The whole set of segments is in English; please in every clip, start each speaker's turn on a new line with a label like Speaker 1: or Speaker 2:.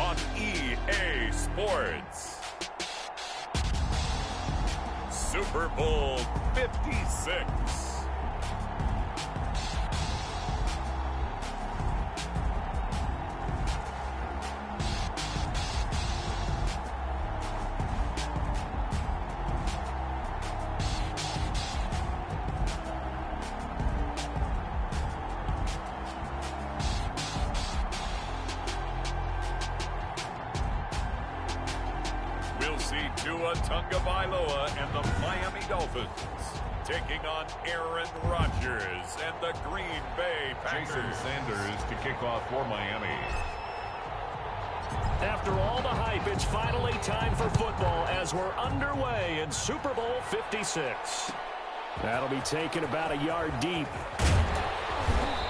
Speaker 1: on EA Sports. Super Bowl 56. We'll see Tua Tagovailoa and the Miami Dolphins taking on Aaron Rodgers and the Green Bay Packers.
Speaker 2: Jason Sanders to kick off for Miami.
Speaker 3: After all the hype, it's finally time for football as we're underway in Super Bowl 56. That'll be taken about a yard deep.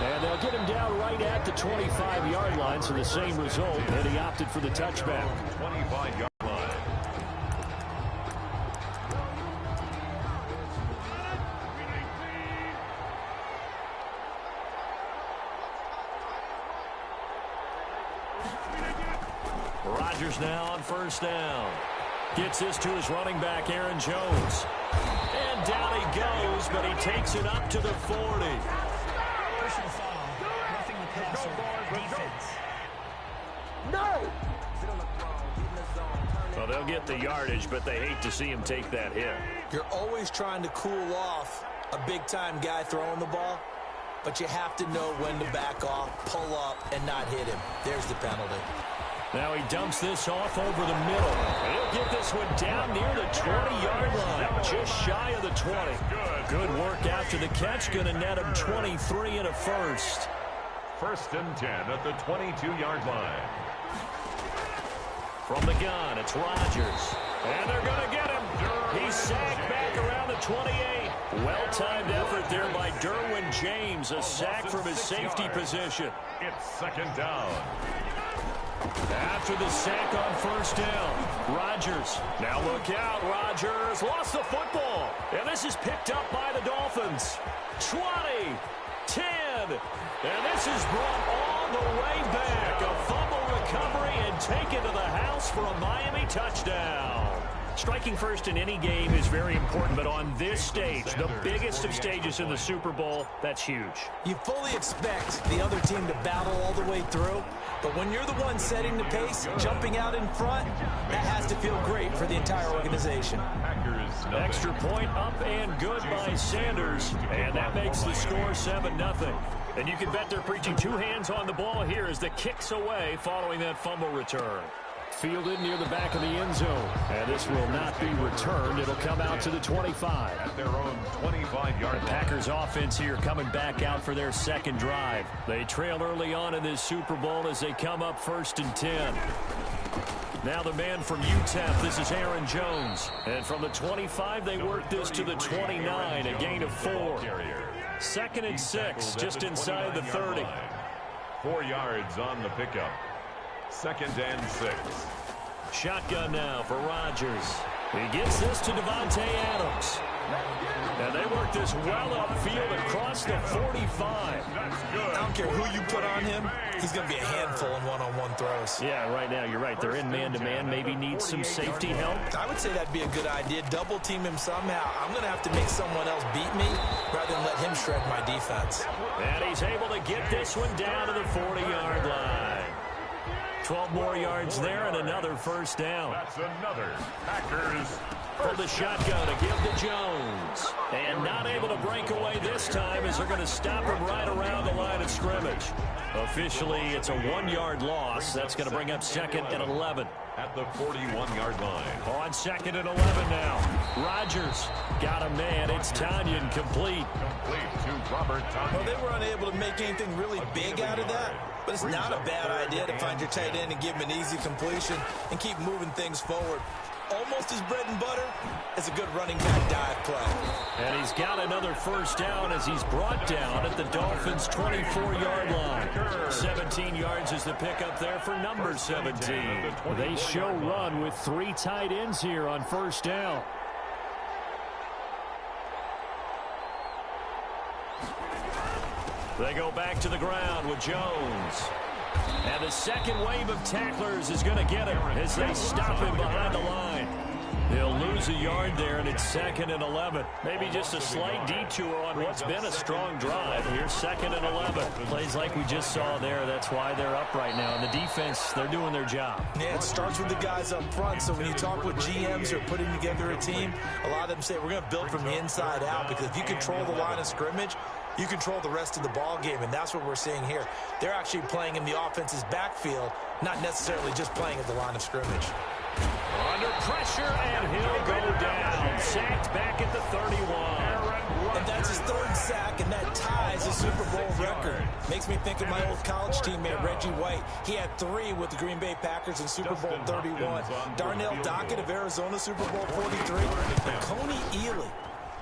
Speaker 3: And they'll get him down right at the 25-yard line, so the same result, and he opted for the touchback.
Speaker 2: 25-yard line.
Speaker 3: Rodgers now on first down. Gets this to his running back, Aaron Jones. And down he goes, but he takes it up to the 40.
Speaker 4: Personal foul. Roughing the passer. Defense.
Speaker 5: No!
Speaker 3: Well, they'll get the yardage, but they hate to see him take that hit.
Speaker 6: You're always trying to cool off a big-time guy throwing the ball, but you have to know when to back off, pull up, and not hit him. There's the penalty.
Speaker 3: Now he dumps this off over the middle. He'll get this one down near the 20-yard line, just shy of the 20. Good work after the catch, going to net him 23 and a first.
Speaker 2: First and 10 at the 22-yard line.
Speaker 3: From the gun, it's Rodgers. And they're going to get him. He's sacked back around the 28. Well-timed effort there by Derwin James. A sack from his safety position.
Speaker 2: It's second down.
Speaker 3: After the sack on first down, Rodgers. Now look out, Rodgers lost the football. And this is picked up by the Dolphins. 20, 10, and this is brought all the way back. A fumble recovery and taken to the house for a Miami touchdown. Striking first in any game is very important, but on this stage, the biggest of stages in the Super Bowl, that's huge.
Speaker 6: You fully expect the other team to battle all the way through, but when you're the one setting the pace, jumping out in front, that has to feel great for the entire organization.
Speaker 2: Packers,
Speaker 3: Extra point up and good by Sanders, and that makes the score 7-0. And you can bet they're preaching two hands on the ball here as the kick's away following that fumble return. Fielded near the back of the end zone. And this will not be returned. It'll come out to the 25.
Speaker 2: At their own 25-yard line.
Speaker 3: Packers offense here coming back out for their second drive. They trail early on in this Super Bowl as they come up first and 10. Now the man from UTEP, this is Aaron Jones. And from the 25, they work this to the 29, a gain of 4. Second and 6, just inside the 30.
Speaker 2: 4 yards on the pickup. Second and 6.
Speaker 3: Shotgun now for Rodgers. He gets this to Davante Adams. And they work this well upfield across the 45.
Speaker 6: I don't care who you put on him, he's going to be a handful in one-on-one throws.
Speaker 3: Yeah, right now, you're right. They're in man-to-man, maybe needs some safety help.
Speaker 6: I would say that'd be a good idea. Double team him somehow. I'm going to have to make someone else beat me rather than let him shred my defense.
Speaker 3: And he's able to get this one down to the 40-yard line. 12 more yards there and another first down.
Speaker 2: That's another Packers.
Speaker 3: From the shotgun to give to Jones. And not able to break away this time as they're going to stop him right around the line of scrimmage. Officially, it's a 1-yard loss. That's going to bring up second and 11.
Speaker 2: At the 41-yard line.
Speaker 3: On second and 11 now. Rodgers got a man. It's Tonyan complete.
Speaker 2: Complete to Robert Tonyan.
Speaker 6: Well, they were unable to make anything really big out of that. But it's not a bad idea to find your tight end and give him an easy completion and keep moving things forward. Almost his bread and butter is a good running back dive play.
Speaker 3: And he's got another first down as he's brought down at the Dolphins' 24-yard line. 17 yards is the pickup there for number 17. They show run with 3 tight ends here on first down. They go back to the ground with Jones. And the second wave of tacklers is going to get him as they stop him behind the line. They'll lose a yard there, and it's 2nd and 11. Maybe just a slight detour on what's been a strong drive. Here's 2nd and 11. Plays like we just saw there. That's why they're up right now. And the defense, they're doing their job.
Speaker 6: Yeah, it starts with the guys up front. So when you talk with GMs who are putting together a team, a lot of them say we're going to build from the inside out, because if you control the line of scrimmage, you control the rest of the ball game, and that's what we're seeing here. They're actually playing in the offense's backfield, not necessarily just playing at the line of scrimmage.
Speaker 3: Under pressure, and he'll go down. Sacked back at the 31.
Speaker 6: And that's his 3rd sack, and that ties a Super Bowl record. Makes me think of my old college teammate, Reggie White. He had 3 with the Green Bay Packers in Super Bowl 31. Darnell Dockett of Arizona, Super Bowl 43. And Coney Ealy,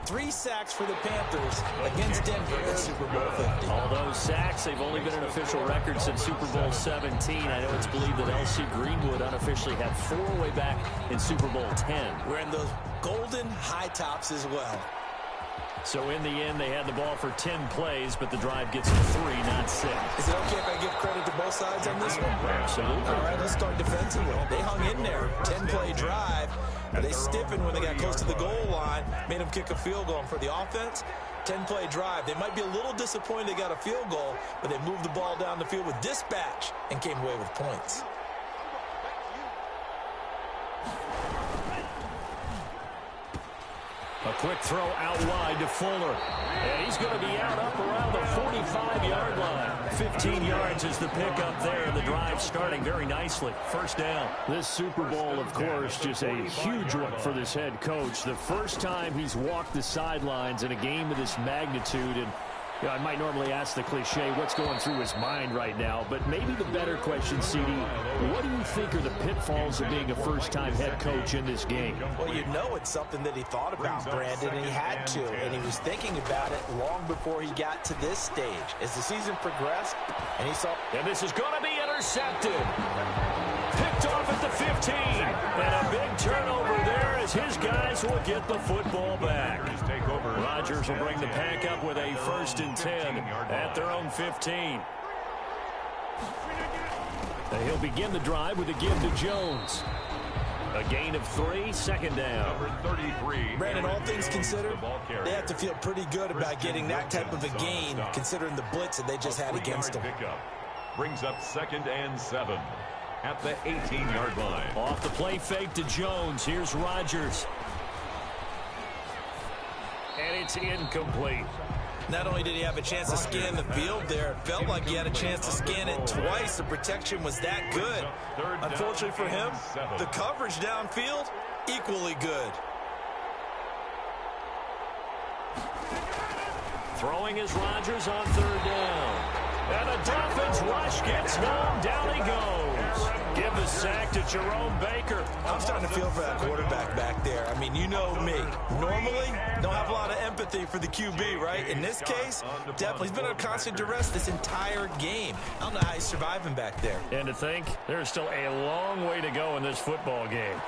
Speaker 6: 3 sacks for the Panthers against Denver in Super Bowl 50.
Speaker 3: All those sacks, they've only been an official record since Super Bowl 17. I know it's believed that L.C. Greenwood unofficially had 4 way back in Super Bowl 10.
Speaker 6: Wearing those golden high tops as well.
Speaker 3: So in the end, they had the ball for 10 plays, but the drive gets to 3, not 6.
Speaker 6: Is it okay if I give credit to both sides on this one?
Speaker 3: Absolutely.
Speaker 6: All right, let's start defensively. They hung in there. 10-play drive. They stiffened when they got close to the goal line, made them kick a field goal. And for the offense, 10-play drive. They might be a little disappointed they got a field goal, but they moved the ball down the field with dispatch and came away with points.
Speaker 3: A quick throw out wide to Fuller. And he's going to be out up around the 45-yard line. 15 yards is the pickup there, and the drive starting very nicely. 1st down. This Super Bowl, of course, just a huge one for this head coach. The first time he's walked the sidelines in a game of this magnitude, and I might normally ask the cliche, what's going through his mind right now? But maybe the better question, CD, what do you think are the pitfalls of being a first-time head coach in this game?
Speaker 6: Well, you know it's something that he thought about, Brandon, and he had to. And he was thinking about it long before he got to this stage. As the season progressed, and he saw...
Speaker 3: And this is going to be intercepted. Picked off at the 15. And a big turnover there as his guys will get the football back. Rodgers will bring the pack up with a 1st and 10 at their own 15. And he'll begin the drive with a give to Jones. A gain of 3, 2nd down.
Speaker 2: Number 33.
Speaker 6: Brandon, all things considered, they have to feel pretty good about getting that type of a gain, considering the blitz that they just had against them.
Speaker 2: Brings up 2nd and 7 at the 18-yard line.
Speaker 3: Off the play fake to Jones. Here's Rodgers. And it's incomplete.
Speaker 6: Not only did he have a chance to scan the field there, it felt like he had a chance to scan it twice. The protection was that good. Unfortunately for him, the coverage downfield, equally good.
Speaker 3: Throwing is Rodgers on 3rd down. And the Dolphins rush gets home. Down he goes. Give the sack to Jerome Baker.
Speaker 6: I'm starting to feel for that quarterback back there. I mean, you know me. Normally, don't have a lot of empathy for the QB, right? In this case, definitely. He's been under constant duress this entire game. I don't know how he's surviving back there.
Speaker 3: And to think, there's still a long way to go in this football game.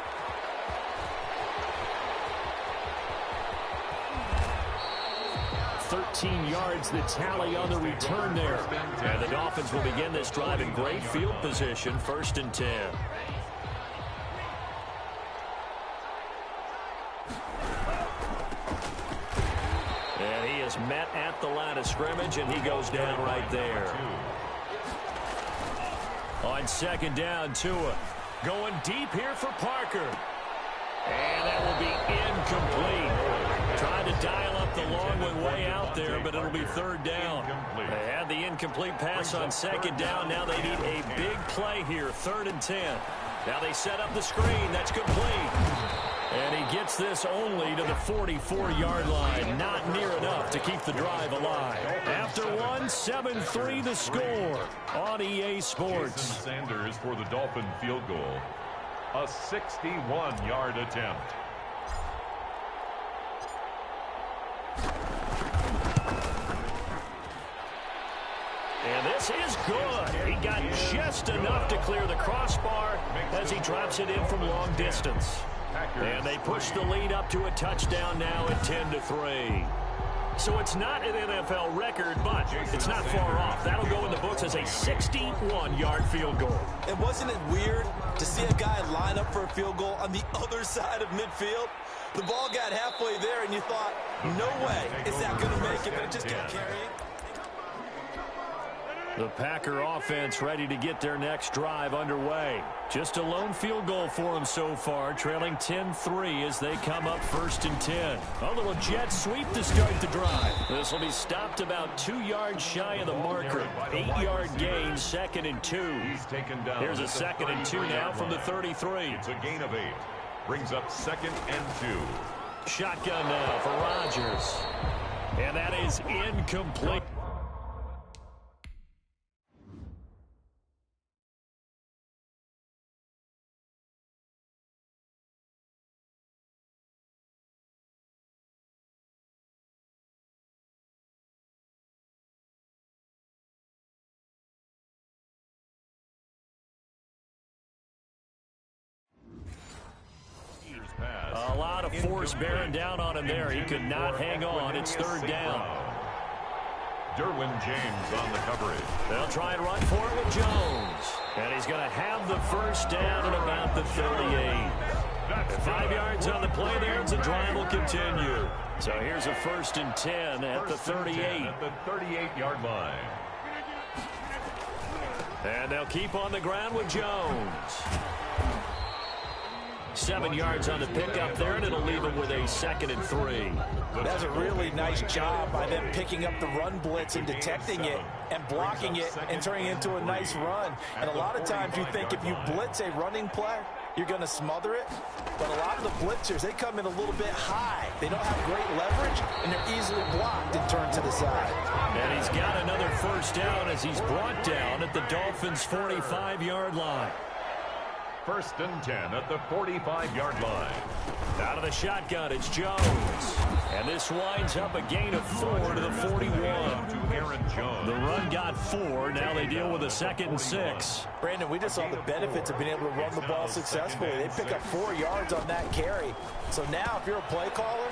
Speaker 3: $13 yards the tally on the return there. And the Dolphins will begin this drive in great field position, 1st and 10. And he is met at the line of scrimmage, and he goes down right there. On 2nd down, Tua going deep here for Parker. And that will be incomplete. Trying to dial up the long one way out there, but it'll be 3rd down. They had the incomplete pass on 2nd down. Now they need a big play here, 3rd and 10. Now they set up the screen. That's complete. And he gets this only to the 44-yard line. Not near enough to keep the drive alive. After one, 7-3 the score on EA Sports.
Speaker 2: Jason Sanders for the Dolphin field goal. A 61-yard attempt.
Speaker 3: And this is good. He got just enough to clear the crossbar as he drops it in from long distance. And they push the lead up to a touchdown now at 10-3. So it's not an NFL record, but it's not far off. That'll go in the books as a 61-yard field goal.
Speaker 6: And wasn't it weird to see a guy line up for a field goal on the other side of midfield? The ball got halfway there, and you thought, no way is that going to make it, but it just kept carrying.
Speaker 3: The Packer offense ready to get their next drive underway. Just a lone field goal for them so far, trailing 10-3 as they come up 1st and 10. A little jet sweep to start the drive. This will be stopped about 2 yards shy of the marker. 8-yard gain, 2nd and 2.
Speaker 2: He's taken down.
Speaker 3: Here's a 2nd and 2 now from the 33.
Speaker 2: It's a gain of 8. Brings up 2nd and 2.
Speaker 3: Shotgun now for Rodgers. And that is incomplete. A lot of force bearing down on him there. He could not hang on. It's 3rd down.
Speaker 2: Derwin James on the coverage.
Speaker 3: They'll try and run for it with Jones. And he's going to have the 1st down at about the 38. 5 yards on the play there, and the drive will continue. So here's a 1st and 10 at the 38.
Speaker 2: At the 38-yard line.
Speaker 3: And they'll keep on the ground with Jones. 7 yards on the pickup there, and it'll leave him with a 2nd and 3.
Speaker 6: That's a really nice job by them picking up the run blitz and detecting it and blocking it and turning it into a nice run. And a lot of times you think if you blitz a running play, you're going to smother it. But a lot of the blitzers, they come in a little bit high. They don't have great leverage, and they're easily blocked and turned to the side.
Speaker 3: And he's got another 1st down as he's brought down at the Dolphins' 45-yard line.
Speaker 2: 1st and 10 at the 45-yard line.
Speaker 3: Out of the shotgun, it's Jones. And this winds up a gain of 4 to the 41.
Speaker 2: To Aaron Jones.
Speaker 3: The run got 4. Now they deal with a 2nd and 6.
Speaker 6: Brandon, we just saw the benefits of being able to run the ball successfully. They pick up 4 yards on that carry. So now if you're a play caller,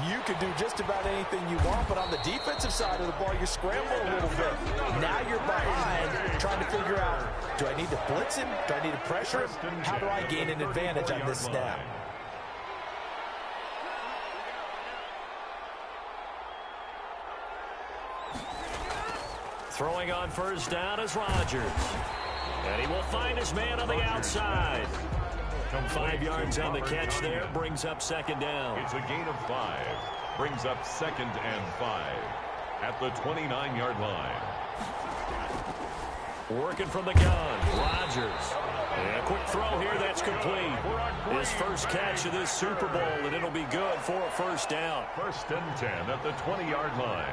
Speaker 6: you can do just about anything you want, but on the defensive side of the ball, you're scrambling a little bit. Now you're behind, trying to figure out, do I need to blitz him? Do I need to pressure him? How do I gain an advantage on this snap?
Speaker 3: Throwing on 1st down is Rodgers. And he will find his man on the outside. 5 yards on the catch there, brings up 2nd down.
Speaker 2: It's a gain of 5. Brings up 2nd and 5 at the 29-yard line.
Speaker 3: Working from the gun, Rodgers. And a quick throw here, that's complete. His 1st catch of this Super Bowl, and it'll be good for a 1st down.
Speaker 2: 1st and 10 at the 20-yard line.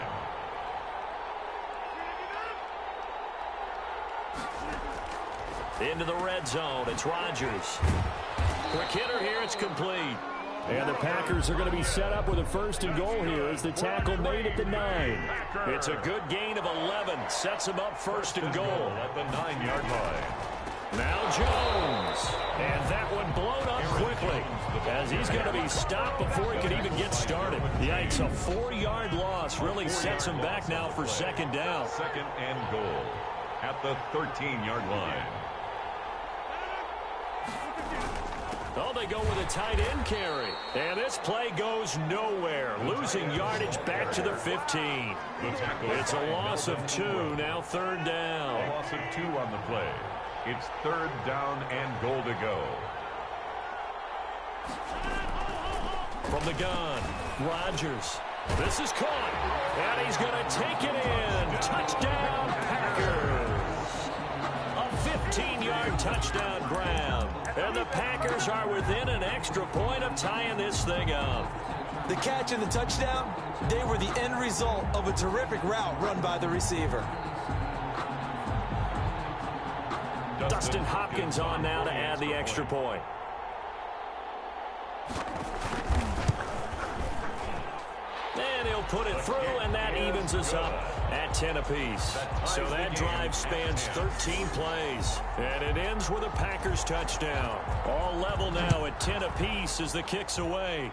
Speaker 3: Into the red zone, it's Rodgers. Quick hitter here, it's complete. And the Packers are going to be set up with a 1st and goal here as the tackle made at the 9. It's a good gain of 11. Sets him up 1st and goal.
Speaker 2: At the 9-yard line.
Speaker 3: Now Jones. And that one blown up quickly as he's going to be stopped before he could even get started. Yikes, a 4-yard loss really sets him back now for 2nd down.
Speaker 2: 2nd and goal at the 13-yard line.
Speaker 3: Oh, they go with a tight end carry. And this play goes nowhere. Losing yardage back to the 15. It's a loss of 2, now 3rd down.
Speaker 2: A loss of 2 on the play. It's 3rd down and goal to go.
Speaker 3: From the gun, Rodgers. This is caught. And he's going to take it in. Touchdown, Packers. A 15-yard touchdown grab. And the Packers are within an extra point of tying this thing up.
Speaker 6: The catch and the touchdown, they were the end result of a terrific route run by the receiver.
Speaker 3: Dustin Hopkins on now to add the extra point. And he'll put it through, and that evens us up at 10 apiece. So that drive spans 13 plays, and it ends with a Packers touchdown. All level now at 10 apiece as the kick's away.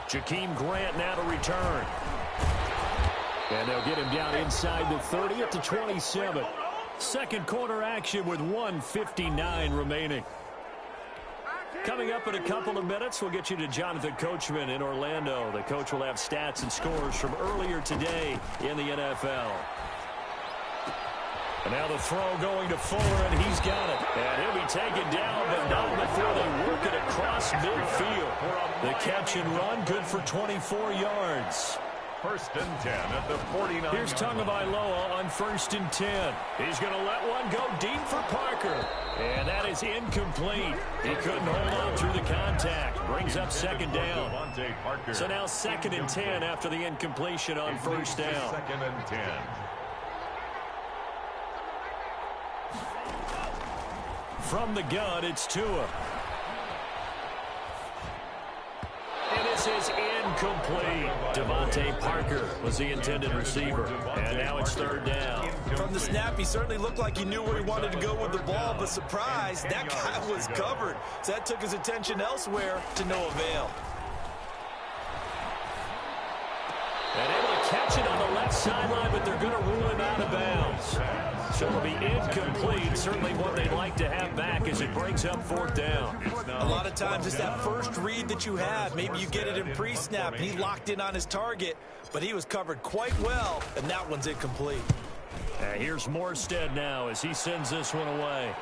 Speaker 3: Jakeem Grant now to return. And they'll get him down inside the 30 at the 27. Second quarter action with 1:59 remaining. Coming up in a couple of minutes, we'll get you to Jonathan Coachman in Orlando. The coach will have stats and scores from earlier today in the NFL. And now the throw going to Fuller, and he's got it. And he'll be taken down, but not before they work it across midfield. The catch and run, good for 24 yards.
Speaker 2: First and 10 at the 49.
Speaker 3: Here's Tagovailoa on 1st and 10. He's going to let one go deep for Parker. And that is incomplete. He couldn't hold on through the contact. Brings up second down. So now 2nd and 10 after the incompletion on 1st down.
Speaker 2: 2nd and 10.
Speaker 3: From the gun, it's Tua. And this is incomplete. Devontae Parker was the intended receiver. And now it's 3rd down.
Speaker 6: From the snap, he certainly looked like he knew where he wanted to go with the ball, but surprise, that guy was covered. So that took his attention elsewhere to no avail.
Speaker 3: And able to catch it on the left sideline, but they're going to rule him out of bounds. So it'll be incomplete. Certainly what they'd like to have back as it brings up 4th down.
Speaker 6: A lot of times it's that first read that you have. Maybe you get it in pre-snap, and he locked in on his target, but he was covered quite well, and that one's incomplete.
Speaker 3: Here's Morstead now as he sends this one away.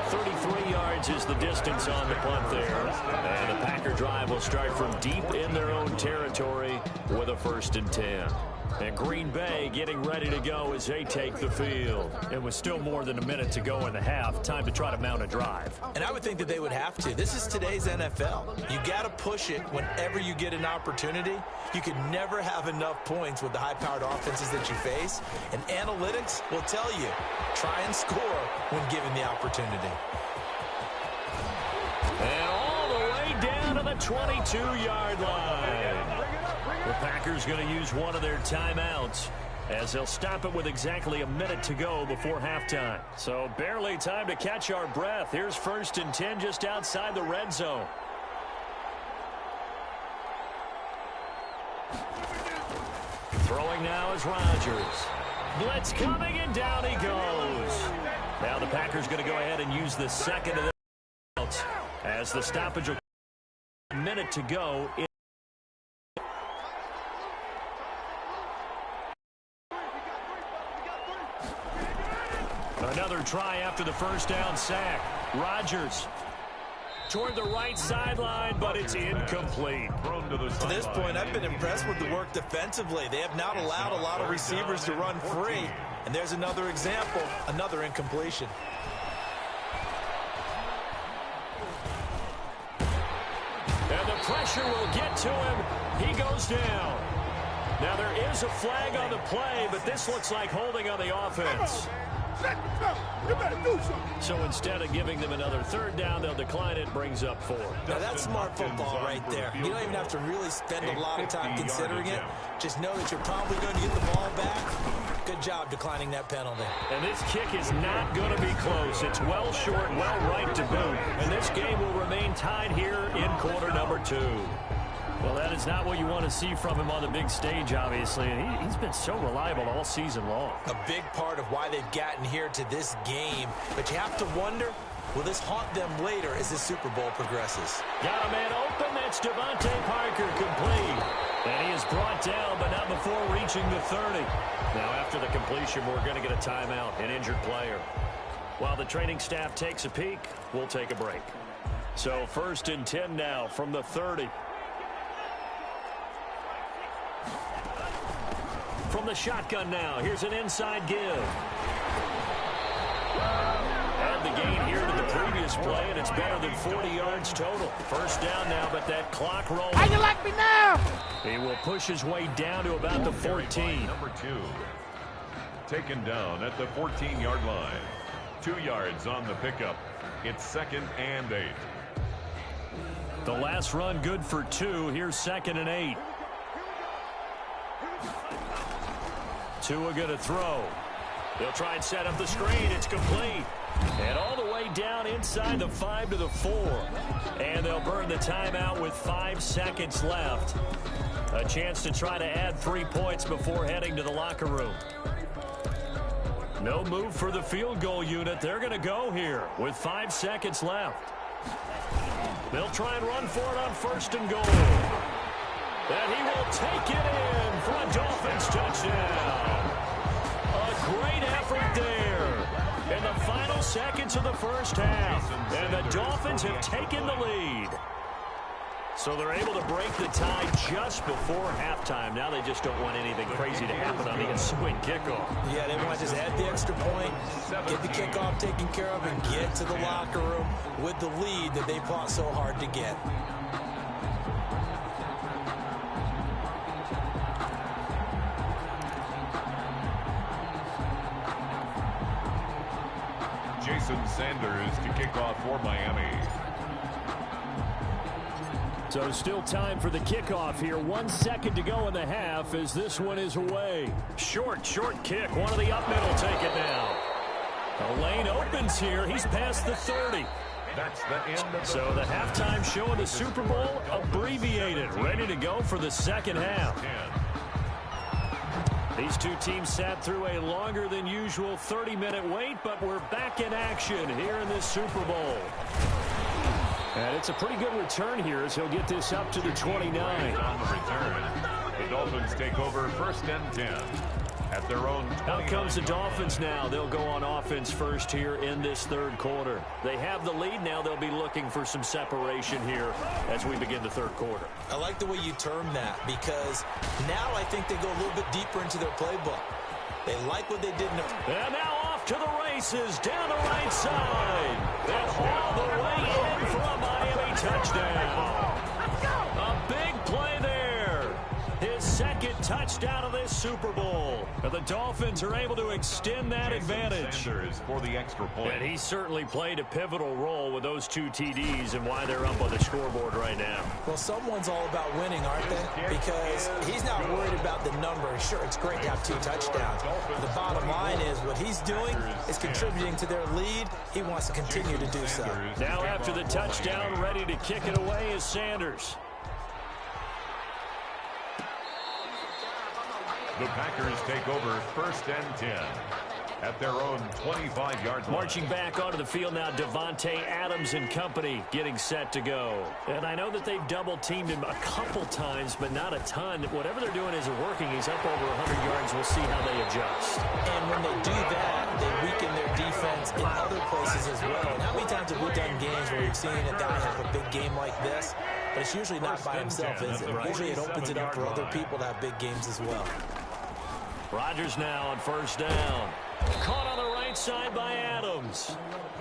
Speaker 3: 33 yards is the distance on the punt there. And the Packer drive will start from deep in their own territory with a 1st and 10. And Green Bay getting ready to go as they take the field. It was still more than a minute to go in the half. Time to try to mount a drive.
Speaker 6: And I would think that they would have to. This is today's NFL. You got to push it whenever you get an opportunity. You can never have enough points with the high-powered offenses that you face. And analytics will tell you, try and score when given the opportunity.
Speaker 3: And all the way down to the 22-yard line. The Packers going to use one of their timeouts as they'll stop it with exactly a minute to go before halftime. So barely time to catch our breath. Here's 1st and 10 just outside the red zone. Throwing now is Rodgers. Blitz coming, and down he goes. Now the Packers going to go ahead and use the second of the outs as the stoppage will a minute to go. Another try after the 1st down sack. Rodgers toward the right sideline, but it's incomplete.
Speaker 6: To this point, I've been impressed with the work defensively. They have not allowed a lot of receivers to run free. And there's another example, another incompletion.
Speaker 3: And the pressure will get to him. He goes down. Now there is a flag on the play, but this looks like holding on the offense. So instead of giving them another 3rd down, they'll decline it. Brings up 4.
Speaker 6: Now that's smart football right there. You don't even have to really spend a lot of time considering it. Just know that you're probably going to get the ball back. Good job declining that penalty.
Speaker 3: And this kick is not going to be close. It's well short, well right to boot. And this game will remain tied here in quarter number 2. Well, that is not what you want to see from him on the big stage, obviously. And he's been so reliable all season long.
Speaker 6: A big part of why they've gotten here to this game. But you have to wonder, will this haunt them later as the Super Bowl progresses?
Speaker 3: Got a man open. That's Devontae Parker, complete. And he is brought down, but not before reaching the 30. Now, after the completion, we're going to get a timeout, an injured player. While the training staff takes a peek, we'll take a break. So 1st and 10 now from the 30. From the shotgun now, here's an inside give. And the gain here to the previous play, and it's better than 40 yards total. 1st down now, but that clock rolls.
Speaker 5: How you like me now?
Speaker 3: He will push his way down to about the 14.
Speaker 2: Number 2. Taken down at the 14-yard line. 2 yards on the pickup. It's 2nd and 8.
Speaker 3: The last run good for 2. Here's 2nd and 8. Tua going to throw. They'll try and set up the screen. It's complete. And all the way down inside the 5 to the 4. And they'll burn the timeout with 5 seconds left. A chance to try to add 3 points before heading to the locker room. No move for the field goal unit. They're going to go here with 5 seconds left. They'll try and run for it on 1st and goal. And he will take it in for a Dolphins touchdown. A great effort there in the final seconds of the first half. And the Dolphins have taken the lead. So they're able to break the tie just before halftime. Now they just don't want anything crazy to happen on the ensuing kickoff.
Speaker 6: Yeah, they want to just add the extra point, get the kickoff taken care of, and get to the locker room with the lead that they fought so hard to get.
Speaker 2: Jason Sanders to kick off for Miami.
Speaker 3: So still time for the kickoff here. 1 second to go in the half as this one is away. Short kick. One of the up middle take it now. The lane opens here. He's past the 30.
Speaker 2: That's the end of
Speaker 3: So the halftime show of the Super Bowl abbreviated. Ready to go for the second half. These two teams sat through a longer than usual 30-minute wait, but we're back in action here in this Super Bowl. And it's a pretty good return here as he'll get this up to the 29.
Speaker 2: On the return, the Dolphins take over 1st and 10 at their own 29.
Speaker 3: Out comes the Dolphins now. They'll go on offense first here in this third quarter. They have the lead now. They'll be looking for some separation here as we begin the third quarter.
Speaker 6: I like the way you term that because now I think they go a little bit deeper into their playbook. They like what they did in the...
Speaker 3: And now off to the races down the right side. And all the way in for a Miami touchdown. A big play there. His second touchdown of this Super Bowl. And the Dolphins are able to extend that advantage.
Speaker 2: Sanders for the extra point.
Speaker 3: And he certainly played a pivotal role with those 2 TDs and why they're up on the scoreboard right now.
Speaker 6: Well, someone's all about winning, aren't they? Because he's not worried about the number. Sure, it's great to have 2 touchdowns. The bottom line is what he's doing is contributing to their lead. He wants to continue to do so.
Speaker 3: Now after the touchdown, ready to kick it away is Sanders.
Speaker 2: The Packers take over 1st and 10 at their own 25-yard line.
Speaker 3: Marching back onto the field now, Davante Adams and company getting set to go. And I know that they've double-teamed him a couple times, but not a ton. Whatever they're doing isn't working. He's up over 100 yards. We'll see how they adjust.
Speaker 6: And when they do that, they weaken their defense in other places as well. And how many times have we done games where we've seen a guy have a big game like this? But it's usually not by himself, is it? Usually it opens it up for other people to have big games as well.
Speaker 3: Rodgers now on 1st down. Caught on the right side by Adams.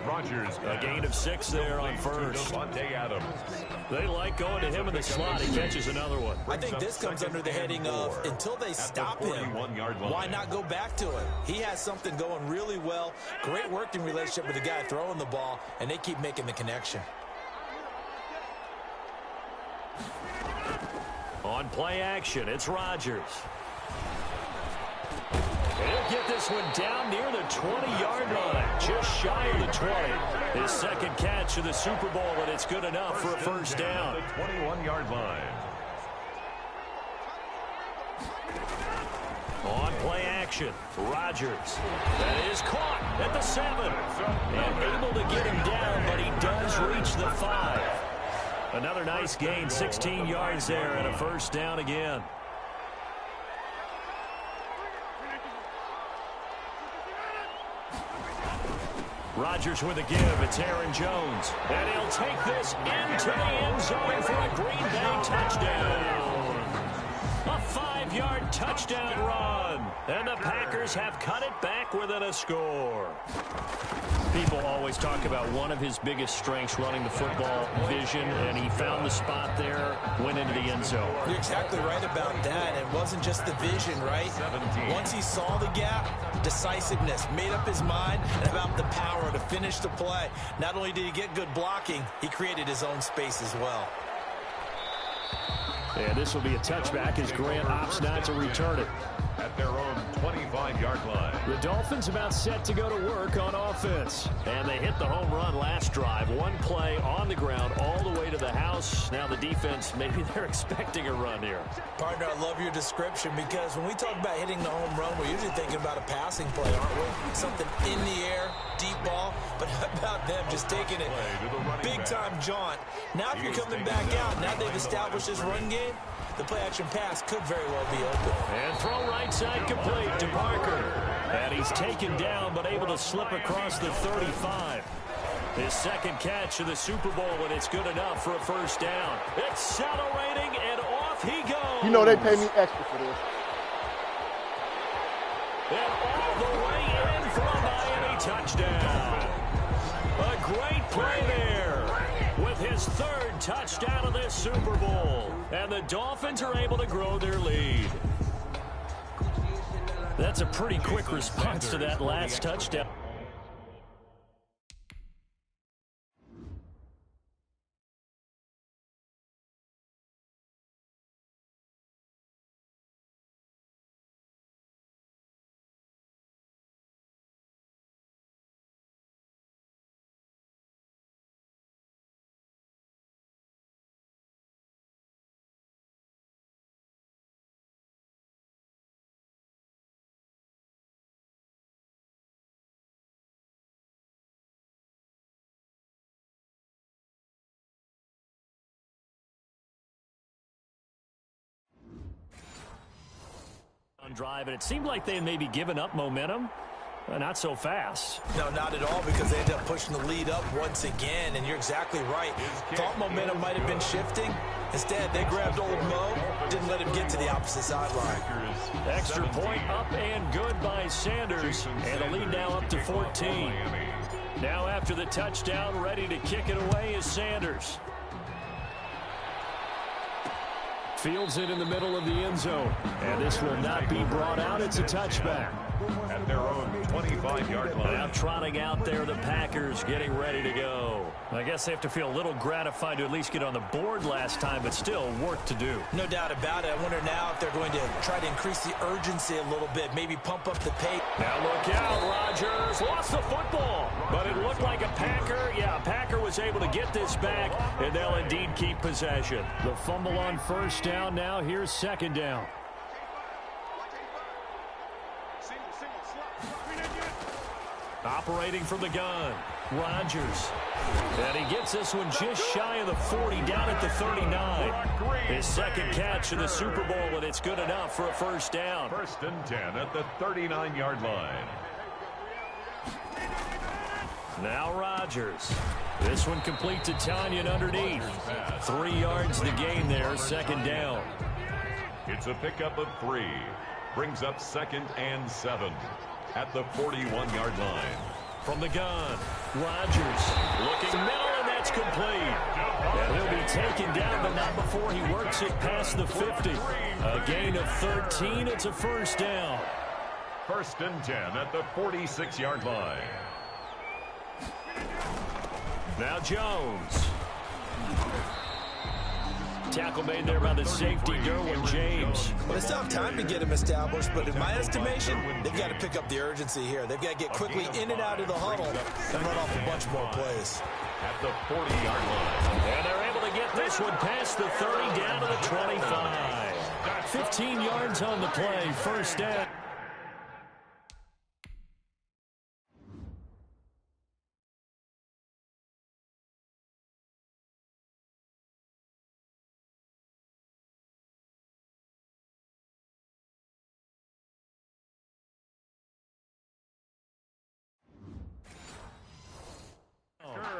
Speaker 2: Rodgers,
Speaker 3: a gain of 6 there on 1st.
Speaker 2: Davante Adams.
Speaker 3: They like going to him in the slot. He catches another one.
Speaker 6: I think this comes under the heading of until they stop him, why not go back to it? He has something going really well. Great working relationship with the guy throwing the ball, and they keep making the connection.
Speaker 3: On play action, it's Rodgers. He'll get this one down near the 20-yard line, just shy of the 20. His second catch of the Super Bowl, and it's good enough for a 1st down.
Speaker 2: The 21-yard line.
Speaker 3: On play action, Rodgers. That is caught at the 7. And able to get him down, but he does reach the 5. Another nice gain, 16 yards there, and a 1st down again. Rodgers with a give. It's Aaron Jones. And he'll take this into the end zone for a Green Bay touchdown. A 5-yard touchdown run. And the Packers have cut it back within a score. People always talk about one of his biggest strengths, running the football, vision, and he found the spot there, went into the end zone.
Speaker 6: You're exactly right about that. It wasn't just the vision, right?
Speaker 2: 17.
Speaker 6: Once he saw the gap, decisiveness, made up his mind, and about the power to finish the play. Not only did he get good blocking, he created his own space as well.
Speaker 3: And this will be a touchback as Grant opts not to return it.
Speaker 2: At their own 25-yard line.
Speaker 3: The Dolphins about set to go to work on offense. And they hit the home run last drive. One play on the ground all the way to the house. Now the defense, maybe they're expecting a run here.
Speaker 6: Partner, I love your description because when we talk about hitting the home run, we're usually thinking about a passing play, aren't we? Something in the air, deep ball. But how about them just taking it big-time jaunt? Now if you're coming back out, now they've established this run game, the play-action pass could very well be open.
Speaker 3: And throw right side complete to Parker. And he's taken down but able to slip across the 35. His second catch of the Super Bowl, and it's good enough for a first down. Accelerating, and off he goes.
Speaker 5: You know they pay me extra for this.
Speaker 3: And all the way in for a Miami touchdown. A great play there with his third touchdown of this Super Bowl. And the Dolphins are able to grow their lead. That's a pretty quick response to that last touchdown. Drive, and it seemed like they had maybe given up momentum. Not so fast.
Speaker 6: No, not at all, because they ended up pushing the lead up once again, and you're exactly right. Thought momentum might have been shifting. Instead, they grabbed old Mo, didn't let him get to the opposite sideline.
Speaker 3: Extra point up and good by Sanders, and the lead now up to 14. Now after the touchdown, ready to kick it away is Sanders. Fields it in the middle of the end zone. And this will not be brought out. It's a touchback.
Speaker 2: At their own 25-yard line.
Speaker 3: Now trotting out there, the Packers getting ready to go. I guess they have to feel a little gratified to at least get on the board last time, but still work to do.
Speaker 6: No doubt about it. I wonder now if they're going to try to increase the urgency a little bit, maybe pump up the pace.
Speaker 3: Now look out, Rodgers lost the football, but it looked like a Packer. Yeah, a Packer was able to get this back, and they'll indeed keep possession. The fumble on first down. Now here's second down. Operating from the gun, Rodgers. And he gets this one just shy of the 40, down at the 39. His second catch of the Super Bowl, and it's good enough for a first down.
Speaker 2: First and 10 at the 39-yard line.
Speaker 3: Now Rodgers. This one complete to Tanyan underneath. 3 yards the gain there, second down.
Speaker 2: It's a pickup of 3. Brings up second and 7. At the 41-yard line.
Speaker 3: From the gun, Rodgers looking middle, and that's complete. And he'll be taken down, but not before he works it past the 50. A gain of 13. It's a first down.
Speaker 2: First and 10 at the 46-yard line.
Speaker 3: Now Jones. Tackle made there by the safety, Derwin James.
Speaker 6: Well, it's tough time to get him established, but in my estimation, they've got to pick up the urgency here. They've got to get quickly in and out of the huddle and run off a bunch more plays.
Speaker 2: At the 40-yard line.
Speaker 3: And they're able to get this one past the 30, down to the 25. 15 yards on the play, first down.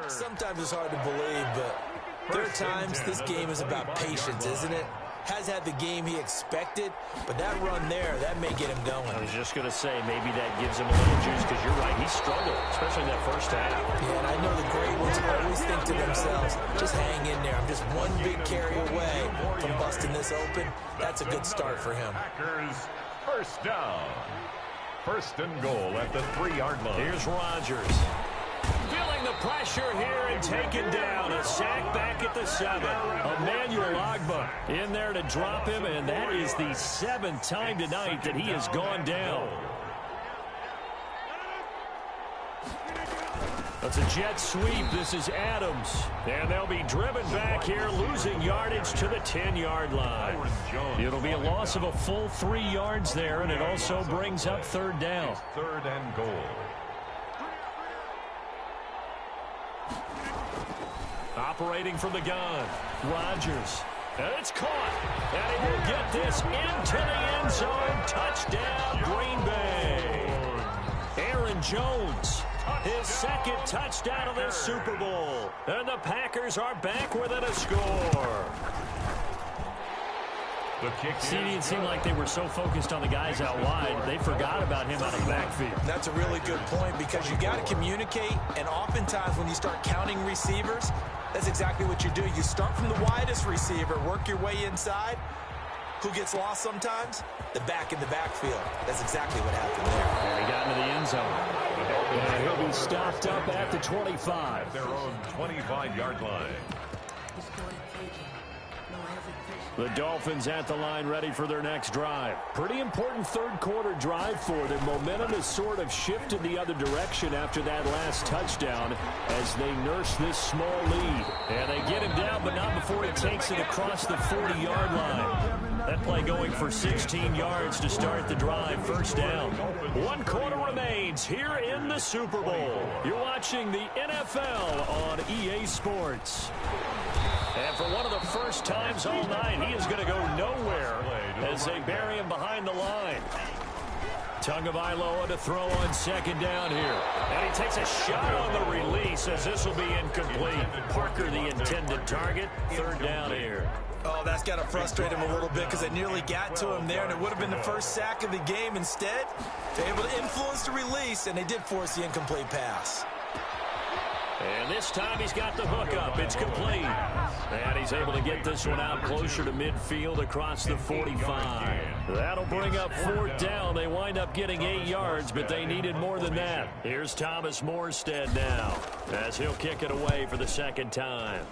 Speaker 6: Sometimes it's hard to believe, but there are times this game is about patience, isn't it? Has had the game he expected, but that run there, that may get him going.
Speaker 3: I was just going to say, maybe that gives him a little juice, because you're right, he struggled, especially in that first half.
Speaker 6: Yeah, and I know the great ones always think to themselves, just hang in there. I'm just one big carry away from busting this open. That's a good start for him.
Speaker 2: Packers first down. First and goal at the 3-yard line.
Speaker 3: Here's Rodgers. Feeling the the pressure here and taken down. A sack back at the 7. Emmanuel Ogbah in there to drop him, and that is the 7th time tonight that he has gone down. That's a jet sweep. This is Adams. And they'll be driven back here, losing yardage to the 10-yard line. It'll be a loss of a full 3 yards there, and it also brings up 3rd down.
Speaker 2: 3rd and goal.
Speaker 3: Operating from the gun, Rodgers. And it's caught. And he will get this into the end zone. Touchdown, Green Bay. Aaron Jones. His 2nd touchdown of this Super Bowl. And the Packers are back within a score. It didn't seem like they were so focused on the guys out wide, they forgot about him out of the backfield.
Speaker 6: That's a really good point because you got to communicate, and oftentimes when you start counting receivers, that's exactly what you do. You start from the widest receiver, work your way inside. Who gets lost sometimes? The back in the backfield. That's exactly what happened there.
Speaker 3: And he got into the end zone. And he'll be stopped up at the 25.
Speaker 2: At their own 25-yard line.
Speaker 3: The Dolphins at the line, ready for their next drive. Pretty important 3rd quarter drive for them. Momentum has sort of shifted the other direction after that last touchdown as they nurse this small lead. And they get him down, but not before he takes it across the 40-yard line. That play going for 16 yards to start the drive. 1st down. 1 quarter remains here in the Super Bowl. You're watching the NFL on EA Sports. And for one of the first times all night, he is going to go nowhere as they bury him behind the line. Tagovailoa to throw on 2nd down here. And he takes a shot on the release as this will be incomplete. Parker, the intended target. 3rd down here.
Speaker 6: Oh, that's got to frustrate him a little bit because they nearly got to him there, and it would have been the first sack of the game. Instead, they're able to influence the release, and they did force the incomplete pass.
Speaker 3: And this time he's got the hook up. It's complete. And he's able to get this one out closer to midfield across the 45. That'll bring up 4th down. They wind up getting 8 yards, but they needed more than that. Here's Thomas Morstead now as he'll kick it away for the 2nd time.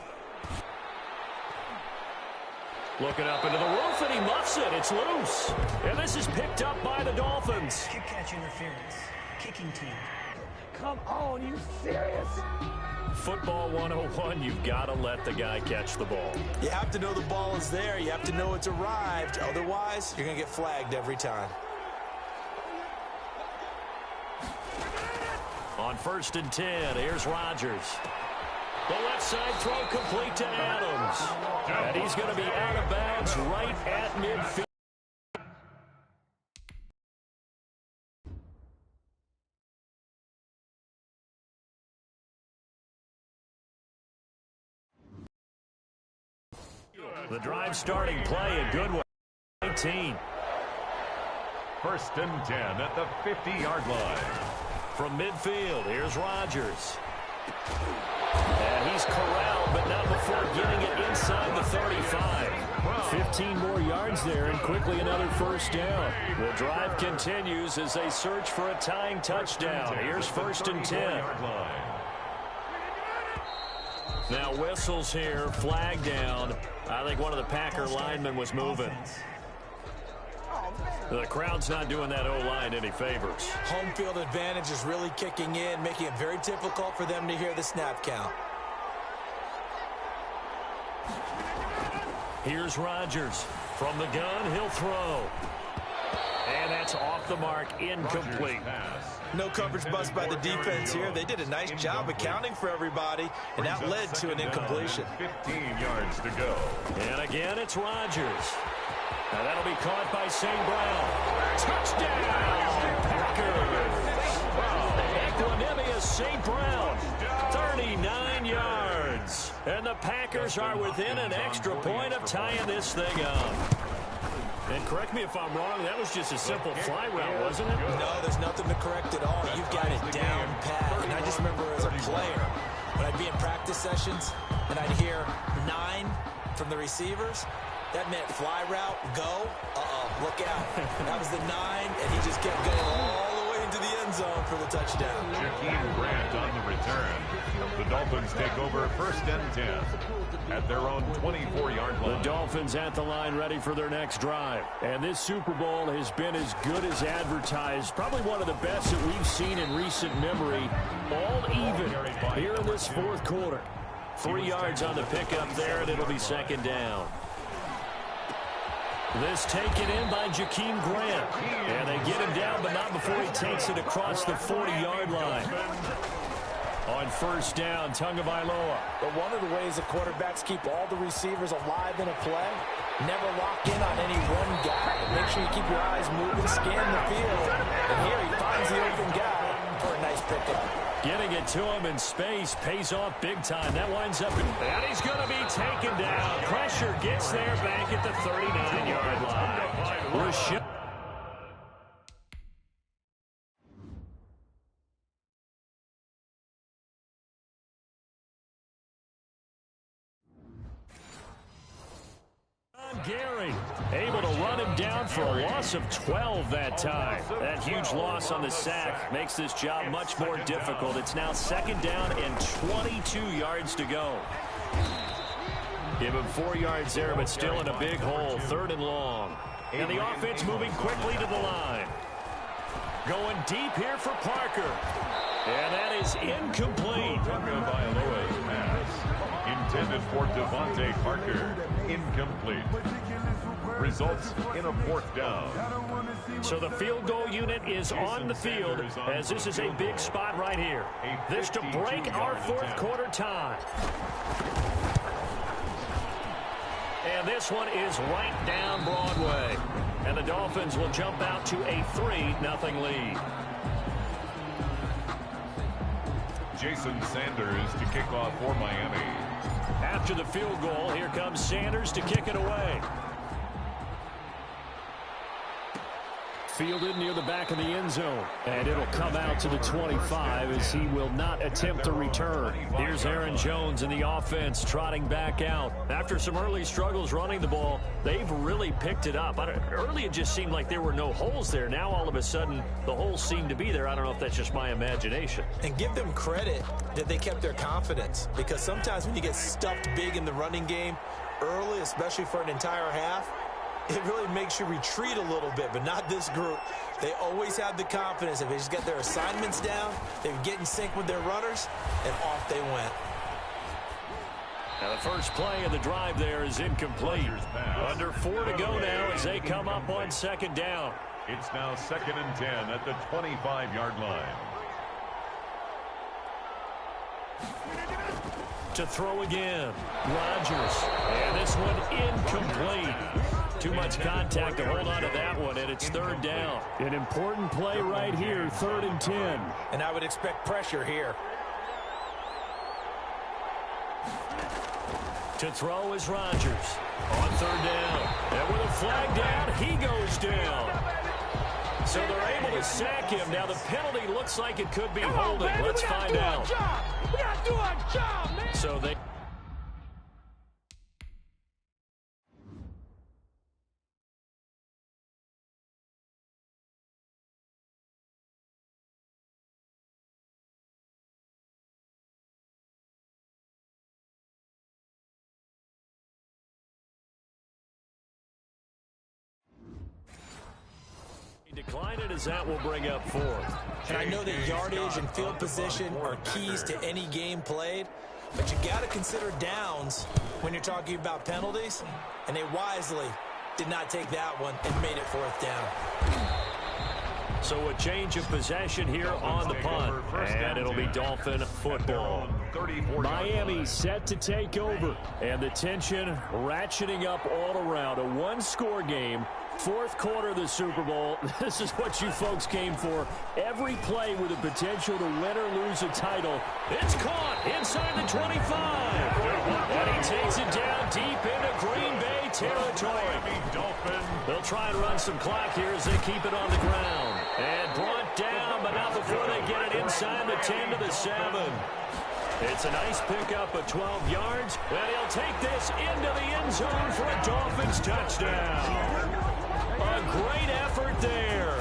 Speaker 3: Looking up into the roof, and he muffs it. It's loose. And this is picked up by the Dolphins.
Speaker 4: Kick catch interference. Kicking team.
Speaker 5: Come on, you serious?
Speaker 3: Football 101, you've got to let the guy catch the ball.
Speaker 6: You have to know the ball is there. You have to know it's arrived. Otherwise, you're going to get flagged every time.
Speaker 3: On 1st and 10, here's Rodgers. The left side throw complete to Adams. And he's going to be out of bounds right at midfield. The drive starting play, a good one. 19.
Speaker 2: 1st and 10 at the 50-yard line.
Speaker 3: From midfield, here's Rodgers. And he's corralled, but not before getting it inside the 35. 15 more yards there, and quickly another 1st down. The drive continues as they search for a tying touchdown. Here's 1st and 10. Now whistles here, flag down. I think one of the Packer linemen was moving. The crowd's not doing that O-line any favors.
Speaker 6: Home field advantage is really kicking in, making it very difficult for them to hear the snap count.
Speaker 3: Here's Rodgers. From the gun, he'll throw. And that's off the mark, incomplete.
Speaker 6: No coverage bust by the defense here. They did a nice job accounting for everybody, and that led to an incompletion.
Speaker 2: 15 yards to go.
Speaker 3: And again, it's Rodgers. Now that'll be caught by St. Brown. Touchdown, Packers. Equanimous St. Brown, 39 yards. And the Packers are within an extra point of tying this thing up. And correct me if I'm wrong, that was just a simple fly route, wasn't it?
Speaker 6: No, there's nothing to correct at all. You've got it down pat. And I just remember as a player, when I'd be in practice sessions and I'd hear 9 from the receivers, that meant fly route, go, look out. That was the 9, and he just kept going all the way into the end zone for the touchdown.
Speaker 2: Jakeem Grant on the return. Dolphins take over 1st and 10 at their own 24-yard line.
Speaker 3: The Dolphins at the line ready for their next drive. And this Super Bowl has been as good as advertised. Probably one of the best that we've seen in recent memory. All even here in this 4th quarter. 3 yards on the pickup there, and it'll be 2nd down. This taken in by Jakeem Grant. And they get him down, but not before he takes it across the 40-yard line. On 1st down, Tagovailoa.
Speaker 6: But one of the ways the quarterbacks keep all the receivers alive in a play, never lock in on any one guy. Make sure you keep your eyes moving, scan the field. And here he finds the open guy for a nice pickup.
Speaker 3: Getting it to him in space pays off big time. That winds up, and he's going to be taken down. Pressure gets there back at the 39-yard line. Rashad. Gary able to run him down for a loss of 12 that time. That huge loss on the sack makes this job much more difficult. It's now 2nd down and 22 yards to go. Give him 4 yards there, but still in a big hole. 3rd and long. And the offense moving quickly to the line. Going deep here for Parker. And that is incomplete.
Speaker 2: Tagovailoa's pass intended for Devontae Parker. Incomplete. Results in a 4th down.
Speaker 3: So the field goal unit is on the field as this is a big spot right here. This to break our 4th quarter tie. And this one is right down Broadway. And the Dolphins will jump out to a 3-0 lead.
Speaker 2: Jason Sanders to kick off for Miami.
Speaker 3: After the field goal, here comes Sanders to kick it away. Fielded near the back of the end zone. And it'll come out to the 25 as he will not attempt to return. Here's Aaron Jones in the offense trotting back out. After some early struggles running the ball, they've really picked it up. Early it just seemed like there were no holes there. Now all of a sudden the holes seem to be there. I don't know if that's just my imagination.
Speaker 6: And give them credit that they kept their confidence. Because sometimes when you get stuffed big in the running game early, especially for an entire half, it really makes you retreat a little bit, but not this group. They always have the confidence. If they just get their assignments down, they get in sync with their runners, and off they went.
Speaker 3: Now the first play of the drive there is incomplete. Under 4 to go now as they come up on 2nd down.
Speaker 2: It's now 2nd and 10 at the 25-yard line.
Speaker 3: To throw again, Rodgers. And this one incomplete. Too much contact to hold on to that one, and it's 3rd down. An important play right here, 3rd and 10.
Speaker 6: And I would expect pressure here.
Speaker 3: To throw is Rodgers. On 3rd down. And with a flag down, he goes down. So they're able to sack him. Now the penalty looks like it could be holding. Let's find out.
Speaker 5: We gotta do our job, man.
Speaker 3: So they... decline it as that will bring up 4th.
Speaker 6: And I know that yardage and field position are keys to any game played, but you got to consider downs when you're talking about penalties, and they wisely did not take that one and made it 4th down.
Speaker 3: So a change of possession here on the punt, and it'll be Dolphin football. Miami set to take over, and the tension ratcheting up all around. A 1-score game. 4th quarter of the Super Bowl. This is what you folks came for. Every play with the potential to win or lose a title. It's caught inside the 25. And he takes it down deep into Green Bay territory. They'll try and run some clock here as they keep it on the ground. And brought down, but not before they get it inside the 10 to the 7. It's a nice pickup of 12 yards. And he'll take this into the end zone for a Dolphins touchdown. A great effort there.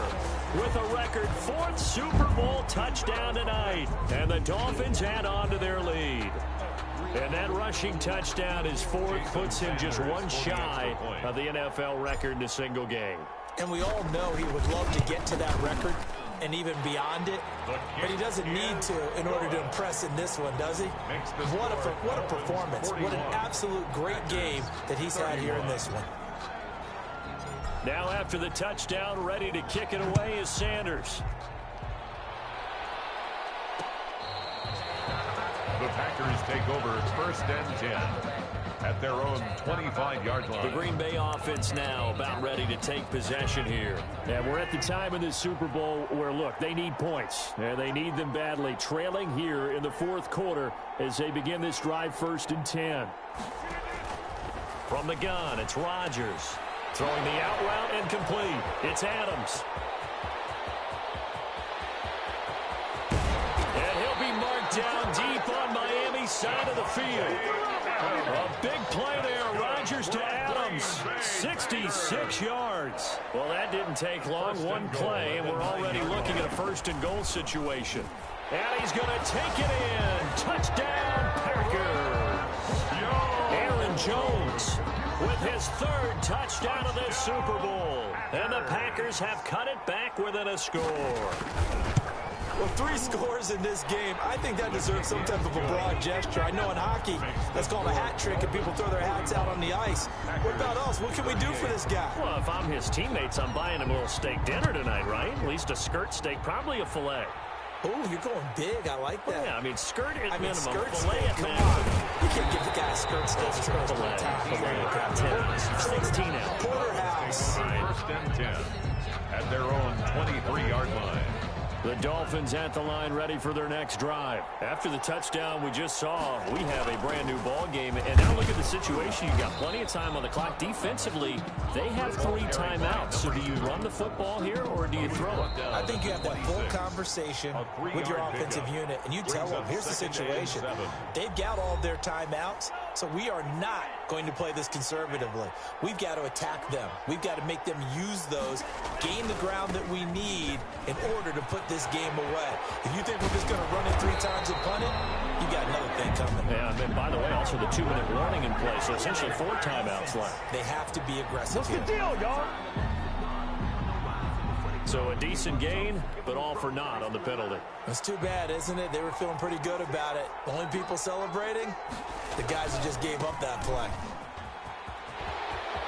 Speaker 3: with a record 4th Super Bowl touchdown tonight. And the Dolphins add on to their lead. And that rushing touchdown, his 4th, puts him just one shy of the NFL record in a single game.
Speaker 6: And we all know he would love to get to that record and even beyond it, but he doesn't need to in order to impress in this one, does he? What a performance. What an absolute great game that he's had here in this one.
Speaker 3: Now after the touchdown, ready to kick it away is Sanders.
Speaker 2: The Packers take over 1st and 10 at their own 25-yard line.
Speaker 3: The Green Bay offense now about ready to take possession here. And we're at the time of this Super Bowl where, look, they need points. And they need them badly. Trailing here in the 4th quarter as they begin this drive 1st and 10. From the gun, it's Rodgers. Throwing the out route incomplete. It's Adams. And he'll be marked down deep on Miami's side of the field. A big play there. Rodgers to Adams. 66 yards. Well, that didn't take long. One play, and we're already looking at a 1st and goal situation. And he's going to take it in. Touchdown, Packers. Aaron Jones with his 3rd touchdown of this Super Bowl. And the Packers have cut it back within a score.
Speaker 6: Well, 3 scores in this game. I think that deserves some type of a broad gesture. I know in hockey, that's called a hat trick, and people throw their hats out on the ice. What about us? What can we do for this guy?
Speaker 3: Well, if I'm his teammates, I'm buying him a little steak dinner tonight, right? At least a skirt steak, probably a filet.
Speaker 6: Oh, you're going big. I like that.
Speaker 3: Well, yeah, I mean, skirt at minimum.
Speaker 6: Skirt
Speaker 3: filet
Speaker 6: steak,
Speaker 3: at
Speaker 6: come
Speaker 3: minimum.
Speaker 6: on. You can't give the guy a skirt steak.
Speaker 3: Filet. 16 ounce.
Speaker 6: Porterhouse.
Speaker 2: 1st and 10 at their own 23-yard line.
Speaker 3: The Dolphins at the line ready for their next drive. After the touchdown we just saw, we have a brand new ball game. And now look at the situation. You've got plenty of time on the clock. Defensively, they have 3 timeouts. So do you run the football here or do you throw it?
Speaker 6: I think you have that full conversation with your offensive unit, and you tell them, here's the situation. They've got all of their timeouts, so we are not going to play this conservatively. We've got to attack them. We've got to make them use those, gain the ground that we need in order to put this game away. If you think we're just going to run it 3 times and punt it, you got another thing coming.
Speaker 3: Yeah, and by the way, also the 2-minute warning in place, so essentially 4 timeouts left.
Speaker 6: They have to be aggressive.
Speaker 5: What's the deal, y'all?
Speaker 3: So a decent gain, but all for naught on the penalty.
Speaker 6: It's too bad, isn't it? They were feeling pretty good about it. The only people celebrating, the guys who just gave up that play.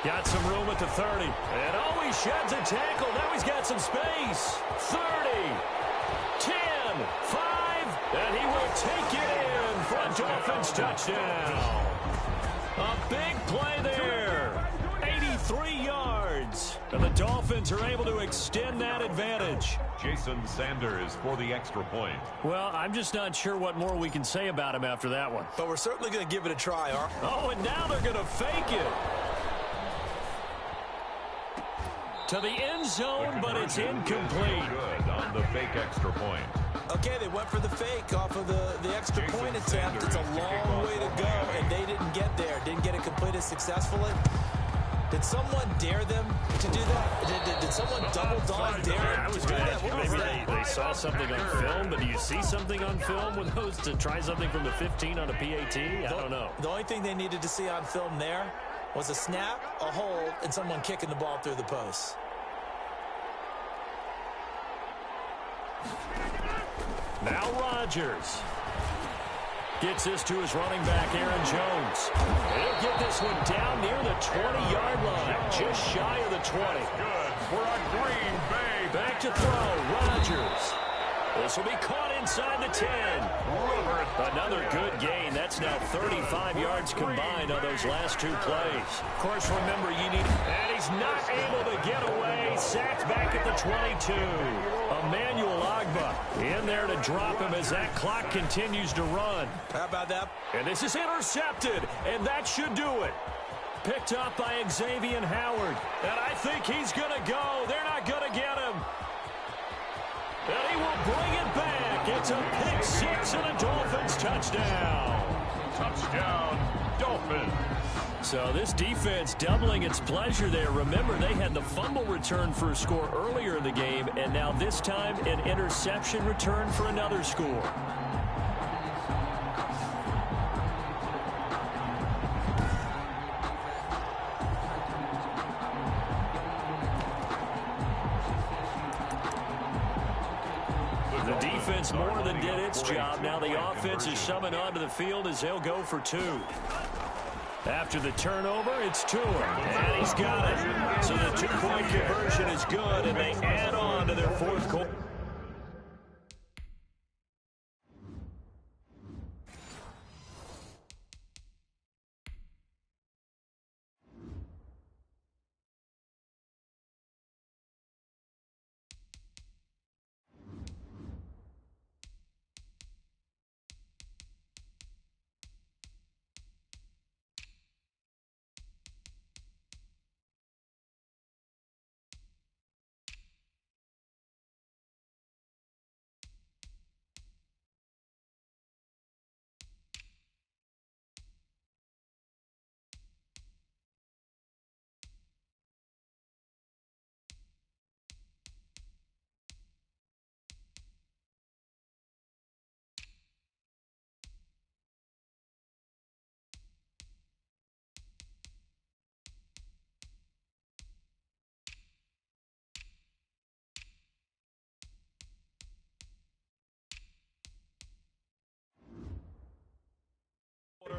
Speaker 3: Got some room at the 30. And oh, he sheds a tackle. Now he's got some space. 30, 10, 5, and he will take it in for a Dolphins touchdown. A big play there. 83 yards. And the Dolphins are able to extend that advantage.
Speaker 2: Jason Sanders for the extra point.
Speaker 3: Well, I'm just not sure what more we can say about him after that one.
Speaker 6: But we're certainly going to give it a try, Art.
Speaker 3: Oh, and now they're going to fake it. To the end zone, but it's incomplete.
Speaker 2: Good on the fake extra point.
Speaker 6: Okay, they went for the fake off of the extra point attempt. It's a long way to go, and they didn't get there. Didn't get it completed successfully. Did someone dare them to do that? Did someone double dog dare them to do that? What was that?
Speaker 3: Maybe they saw something on film, but do you see something on film with those to try something from the 15 on a PAT? I don't know.
Speaker 6: The only thing they needed to see on film there was a snap, a hold, and someone kicking the ball through the post.
Speaker 3: Now Rodgers gets this to his running back, Aaron Jones. He'll get this one down near the 20-yard line, just shy of the 20.
Speaker 2: Good for a Green Bay.
Speaker 3: Back to throw, Rodgers. This will be caught inside the 10. Another good gain. That's now 35 yards combined on those last 2 plays. Of course, remember, you need... And he's not able to get away. Sacked back at the 22. Emmanuel Ogbah in there to drop him as that clock continues to run.
Speaker 6: How about that?
Speaker 3: And this is intercepted, and that should do it. Picked up by Xavier Howard. And I think he's going to go. They're not going to get him. And he will bring it back. It's a pick 6 and a Dolphins touchdown.
Speaker 2: Touchdown, Dolphins.
Speaker 3: So this defense doubling its pleasure there. Remember, they had the fumble return for a score earlier in the game, and now this time an interception return for another score. The defense more than did its job. Now the offense is summoned onto the field as they'll go for two. After the turnover, it's Tua, and he's got it. So the two-point conversion is good, and they add on to their fourth quarter.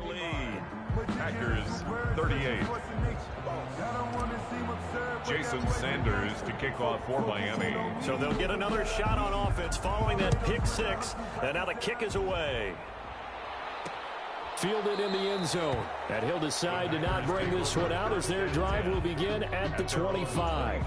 Speaker 3: Lead.
Speaker 2: Packers 38. Jason Sanders to kick off for Miami.
Speaker 3: So they'll get another shot on offense following that pick six, and now the kick is away. Fielded in the end zone, and he'll decide to not bring this one out as their drive will begin at the 25.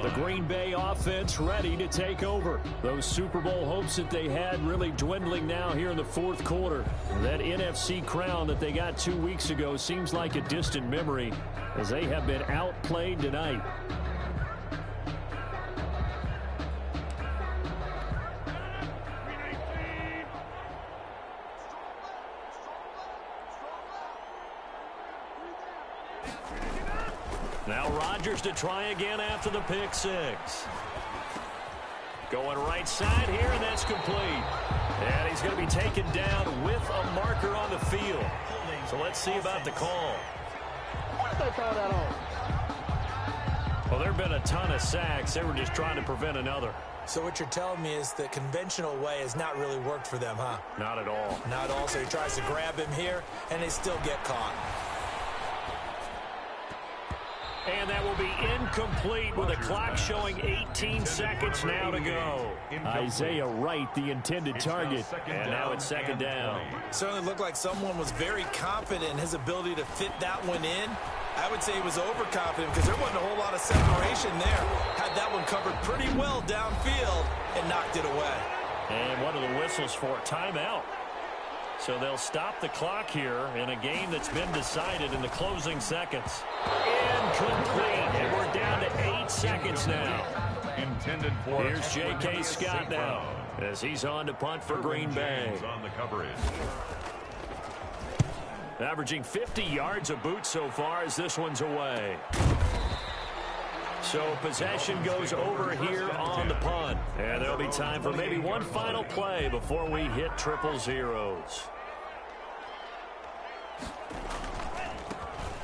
Speaker 3: The Green Bay offense ready to take over. Those Super Bowl hopes that they had really dwindling now here in the fourth quarter. That NFC crown that they got 2 weeks ago seems like a distant memory as they have been outplayed tonight. Now Rodgers to try again after the pick six. Going right side here, and that's complete. And he's going to be taken down with a marker on the field. So let's see about the call.
Speaker 5: What did they call that on?
Speaker 3: Well, there have been a ton of sacks. They were just trying to prevent another.
Speaker 6: So what you're telling me is the conventional way has not really worked for them, huh?
Speaker 3: Not at all.
Speaker 6: Not at all. So he tries to grab him here, and they still get caught.
Speaker 3: And that will be incomplete with the clock showing 18 seconds now to go. Isaiah Wright, the intended target. And now it's second down.
Speaker 6: Certainly looked like someone was very confident in his ability to fit that one in. I would say he was overconfident because there wasn't a whole lot of separation there. Had that one covered pretty well downfield and knocked it away.
Speaker 3: And what are the whistles for? Timeout. So they'll stop the clock here in a game that's been decided in the closing seconds. Incomplete. And we're down to 8 seconds now.
Speaker 2: Intended for.
Speaker 3: Here's J.K. Scott now as he's on to punt for Green Bay.
Speaker 2: On the coverage.
Speaker 3: Averaging 50 yards a boot so far as this one's away. So possession goes over here on the punt. And there'll be time for maybe one final play before we hit triple zeros.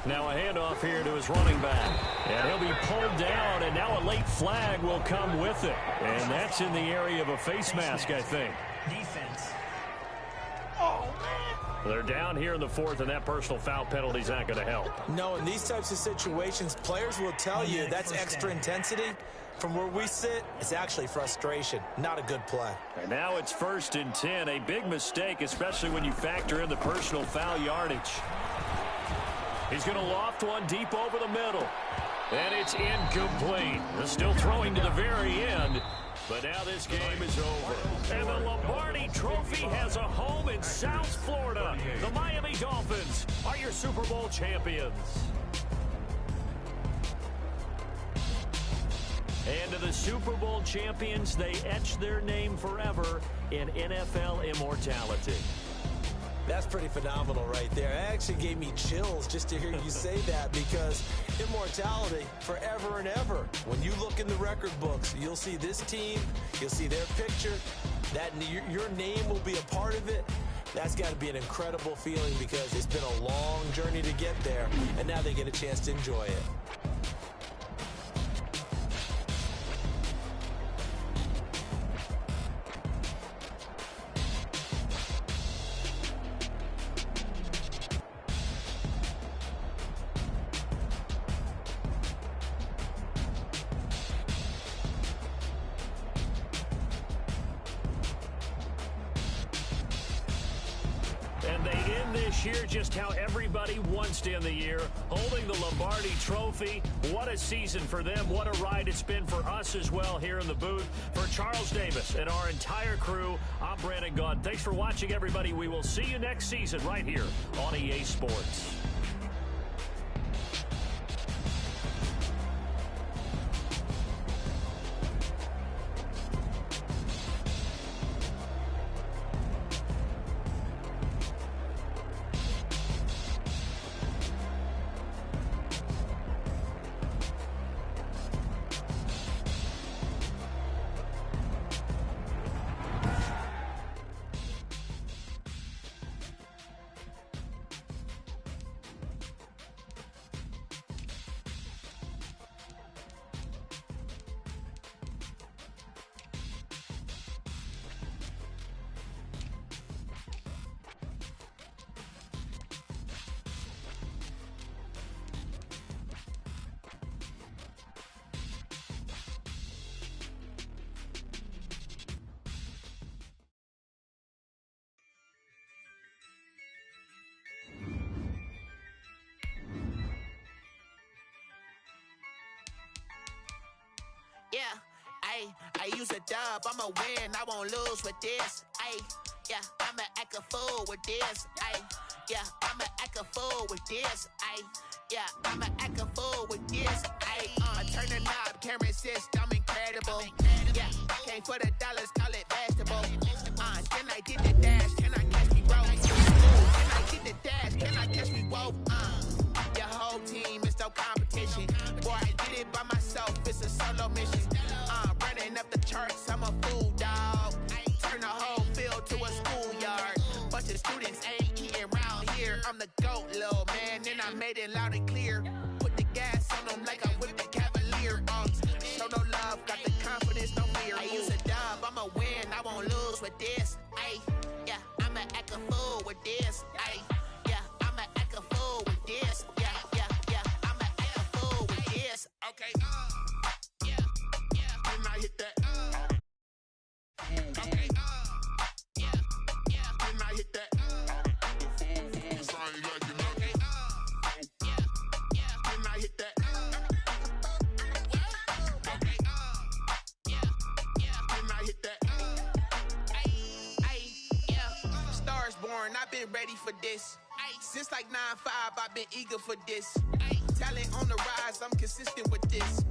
Speaker 3: Now a handoff here to his running back. And he'll be pulled down, and now a late flag will come with it. And that's in the area of a face mask, I think.
Speaker 4: Defense.
Speaker 3: They're down here in the fourth, and that personal foul penalty is not going to help.
Speaker 6: No, in these types of situations, players will tell you that's extra intensity. From where we sit, it's actually frustration. Not a good play.
Speaker 3: And now it's 1st and 10. A big mistake, especially when you factor in the personal foul yardage. He's going to loft one deep over the middle. And it's incomplete. They're still throwing to the very end. But now this game is over. And the Lombardi Trophy has a home in South Florida. The Miami Dolphins are your Super Bowl champions. And to the Super Bowl champions, they etch their name forever in NFL immortality.
Speaker 6: That's pretty phenomenal right there. It actually gave me chills just to hear you say that, because immortality forever and ever. When you look in the record books, you'll see this team, you'll see their picture, that your name will be a part of it. That's got to be an incredible feeling, because it's been a long journey to get there, and now they get a chance to enjoy it.
Speaker 3: And they end this year just how everybody wants to end the year, holding the Lombardi Trophy. What a season for them. What a ride it's been for us as well here in the booth. For Charles Davis and our entire crew, I'm Brandon Gaudin. Thanks for watching, everybody. We will see you next season right here on EA Sports.
Speaker 7: Yeah, I use a dub, I'ma win, I won't lose with this. Yeah, I'ma act a fool with this. Yeah, I'ma act a fool with this. Yeah, I'ma act a fool with this. Turn the knob, camera assist, I'm incredible. Yeah, came for the dollars, call it vegetable. Then I did the dash, can I catch me roll? Then I did the dash, can I catch me roll? Your whole team is no competition. Boy, I did it by myself, it's a solo mission. Running up the charts, I'm a fool, dog. Turn the whole field to a schoolyard. Bunch of students ain't eating round here. I'm the GOAT, little man, and I made it loud and clear. Put the gas on them like I whipped the Cavalier. Show no love, got the confidence, no fear. I use a dub, I'ma win, I won't lose with this. Yeah, I'ma act a fool with this. Yeah, I'ma act a fool with this. Yeah, I'ma act a fool with this. Okay, when I hit that, okay, when I hit that, it's all you like, you know. Okay, when I hit that, okay, when I hit that, Stars born, I've been ready for this. Since like 9-5, I've been eager for this. Talent on the rise, I'm consistent with this.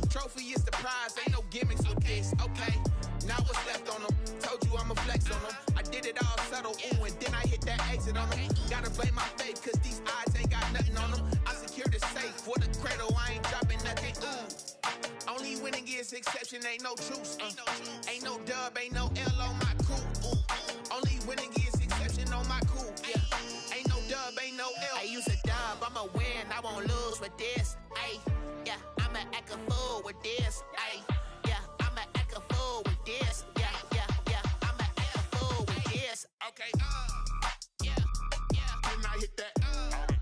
Speaker 7: Trophy is the prize, ain't no gimmicks with this. Okay, now what's left on them? Told you I'ma flex on them. I did it all subtle, ooh, and then I hit that exit on them. Gotta blame my faith, cause these odds ain't got nothing on them. I secured the safe for the cradle, I ain't dropping nothing, ooh. Only winning is exception, ain't no truce. Ain't no dub, ain't no L on my crew, ooh. Only winning is exception on my crew, yeah. Ain't no dub, ain't no L. I use a dub, I'ma win, I won't lose with this. Yeah, I'ma act a fool with this. Yeah, I'ma act a fool with this. Yeah, I'ma act a fool with this. Okay, when I hit that,